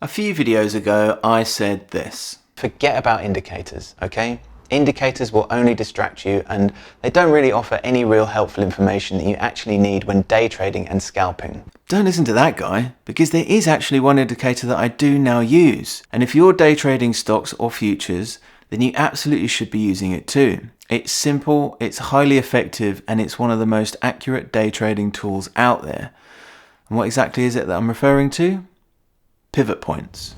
A few videos ago, I said this. Forget about indicators, okay? Indicators will only distract you and they don't really offer any real helpful information that you actually need when day trading and scalping. Don't listen to that guy, because there is actually one indicator that I do now use. And if you're day trading stocks or futures, then you absolutely should be using it too. It's simple, it's highly effective, and it's one of the most accurate day trading tools out there. And what exactly is it that I'm referring to? Pivot points.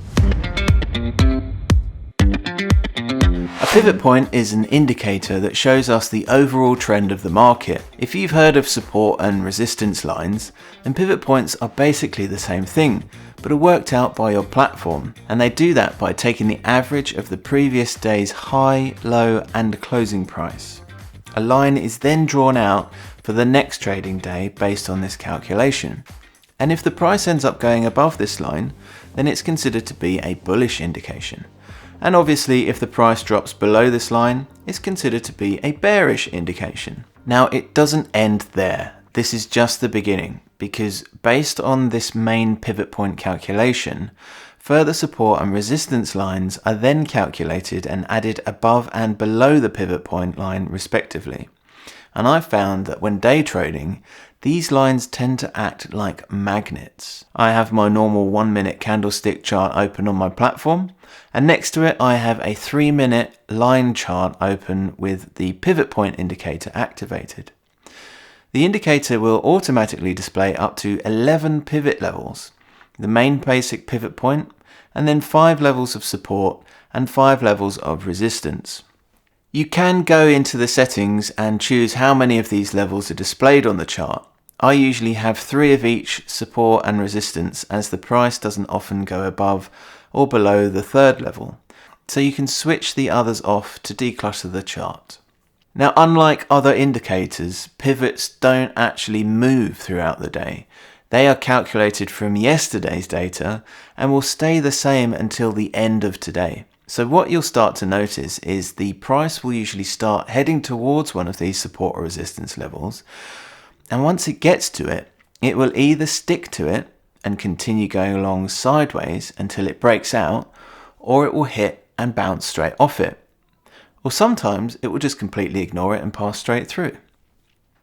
A pivot point is an indicator that shows us the overall trend of the market. If you've heard of support and resistance lines, then pivot points are basically the same thing, but are worked out by your platform. And they do that by taking the average of the previous day's high, low, and closing price. A line is then drawn out for the next trading day based on this calculation. And if the price ends up going above this line, then it's considered to be a bullish indication. And obviously, if the price drops below this line, it's considered to be a bearish indication. Now, it doesn't end there. This is just the beginning, because based on this main pivot point calculation, further support and resistance lines are then calculated and added above and below the pivot point line respectively. And I've found that when day trading, these lines tend to act like magnets. I have my normal 1-minute candlestick chart open on my platform, and next to it I have a 3-minute line chart open with the pivot point indicator activated. The indicator will automatically display up to 11 pivot levels, the main basic pivot point, and then 5 levels of support and 5 levels of resistance. You can go into the settings and choose how many of these levels are displayed on the chart. I usually have 3 of each, support and resistance, as the price doesn't often go above or below the 3rd level. So you can switch the others off to declutter the chart. Now, unlike other indicators, pivots don't actually move throughout the day. They are calculated from yesterday's data and will stay the same until the end of today. So what you'll start to notice is the price will usually start heading towards one of these support or resistance levels, and once it gets to it, it will either stick to it and continue going along sideways until it breaks out, or it will hit and bounce straight off it. Or sometimes it will just completely ignore it and pass straight through.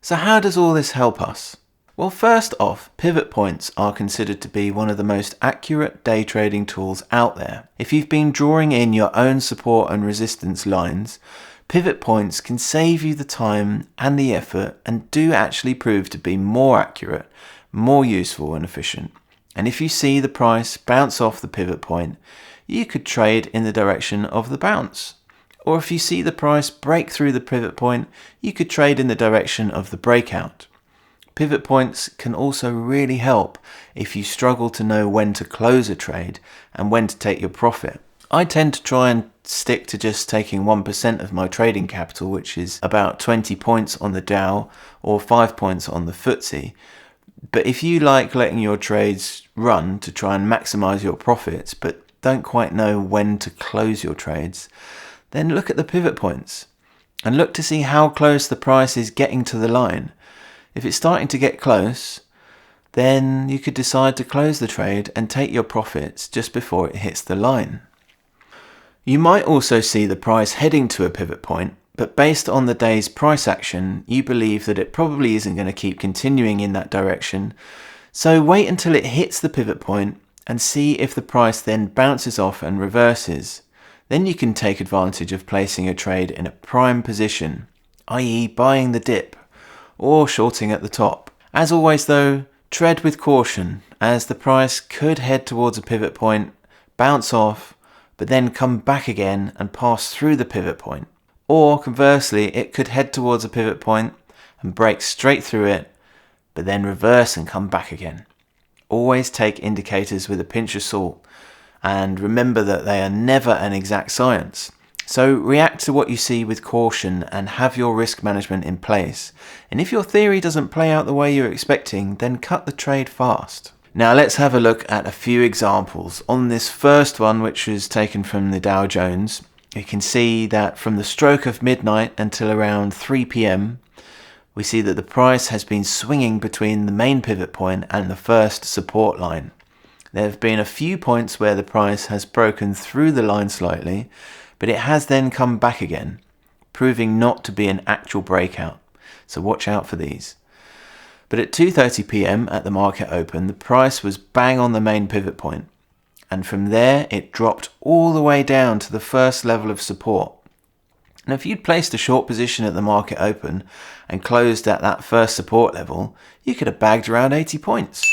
So how does all this help us? Well, first off, pivot points are considered to be one of the most accurate day trading tools out there. If you've been drawing in your own support and resistance lines, pivot points can save you the time and the effort and do actually prove to be more accurate, more useful and efficient. And if you see the price bounce off the pivot point, you could trade in the direction of the bounce. Or if you see the price break through the pivot point, you could trade in the direction of the breakout. Pivot points can also really help if you struggle to know when to close a trade and when to take your profit. I tend to try and stick to just taking 1% of my trading capital, which is about 20 points on the Dow or 5 points on the FTSE. But if you like letting your trades run to try and maximize your profits, but don't quite know when to close your trades, then look at the pivot points and look to see how close the price is getting to the line. If it's starting to get close, then you could decide to close the trade and take your profits just before it hits the line. You might also see the price heading to a pivot point, but based on the day's price action, you believe that it probably isn't going to keep continuing in that direction. So wait until it hits the pivot point and see if the price then bounces off and reverses. Then you can take advantage of placing a trade in a prime position, i.e. buying the dip, or shorting at the top. As always though, tread with caution, as the price could head towards a pivot point, bounce off, but then come back again and pass through the pivot point. Or conversely, it could head towards a pivot point and break straight through it, but then reverse and come back again. Always take indicators with a pinch of salt, and remember that they are never an exact science. So react to what you see with caution and have your risk management in place. And if your theory doesn't play out the way you're expecting, then cut the trade fast. Now let's have a look at a few examples. On this first one, which was taken from the Dow Jones, you can see that from the stroke of midnight until around 3 p.m, we see that the price has been swinging between the main pivot point and the first support line. There have been a few points where the price has broken through the line slightly, but it has then come back again, proving not to be an actual breakout, so watch out for these. But at 2:30 p.m. at the market open, the price was bang on the main pivot point, and from there it dropped all the way down to the first level of support. Now if you'd placed a short position at the market open and closed at that first support level, you could have bagged around 80 points.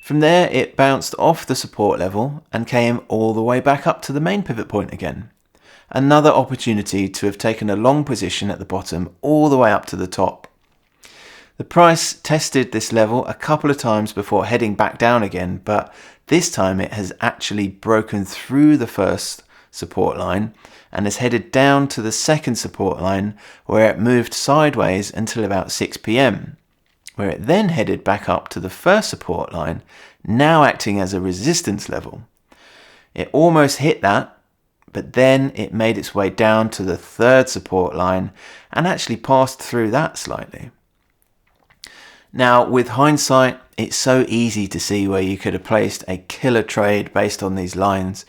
From there it bounced off the support level and came all the way back up to the main pivot point again. Another opportunity to have taken a long position at the bottom all the way up to the top. The price tested this level a couple of times before heading back down again, but this time it has actually broken through the first support line and has headed down to the second support line, where it moved sideways until about 6 p.m, where it then headed back up to the first support line, now acting as a resistance level. It almost hit that, but then it made its way down to the third support line and actually passed through that slightly. Now, with hindsight, it's so easy to see where you could have placed a killer trade based on these lines,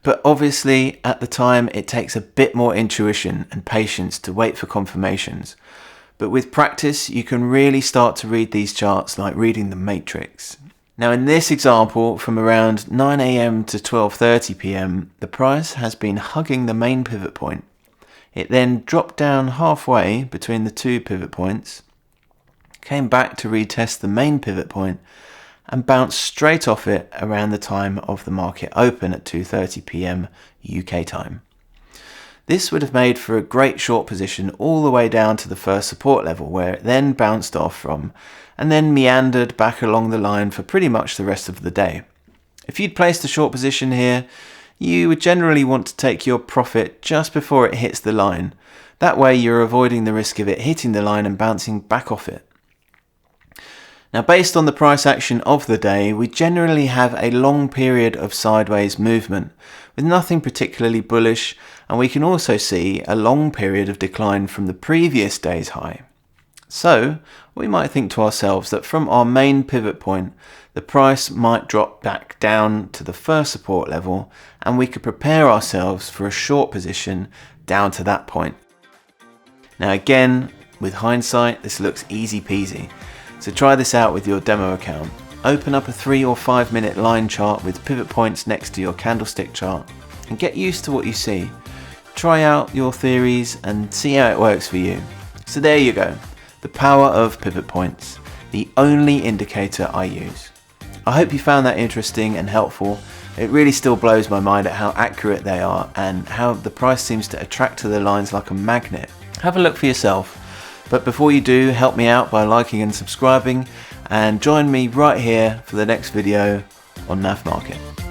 but obviously at the time it takes a bit more intuition and patience to wait for confirmations. But with practice, you can really start to read these charts like reading the Matrix. Now in this example, from around 9 a.m. to 12:30 p.m, the price has been hugging the main pivot point. It then dropped down halfway between the two pivot points, came back to retest the main pivot point, and bounced straight off it around the time of the market open at 2:30 p.m. UK time. This would have made for a great short position all the way down to the first support level, where it then bounced off from and then meandered back along the line for pretty much the rest of the day. If you'd placed a short position here, you would generally want to take your profit just before it hits the line. That way you're avoiding the risk of it hitting the line and bouncing back off it. Now based on the price action of the day, we generally have a long period of sideways movement with nothing particularly bullish, and we can also see a long period of decline from the previous day's high. So we might think to ourselves that from our main pivot point, the price might drop back down to the first support level, and we could prepare ourselves for a short position down to that point. Now again, with hindsight, this looks easy peasy. So try this out with your demo account. Open up a 3 or 5 minute line chart with pivot points next to your candlestick chart and get used to what you see. Try out your theories and see how it works for you. So there you go, the power of pivot points, the only indicator I use. I hope you found that interesting and helpful. It really still blows my mind at how accurate they are and how the price seems to attract to the lines like a magnet. Have a look for yourself. But before you do, help me out by liking and subscribing, and join me right here for the next video on MAFFMARKET.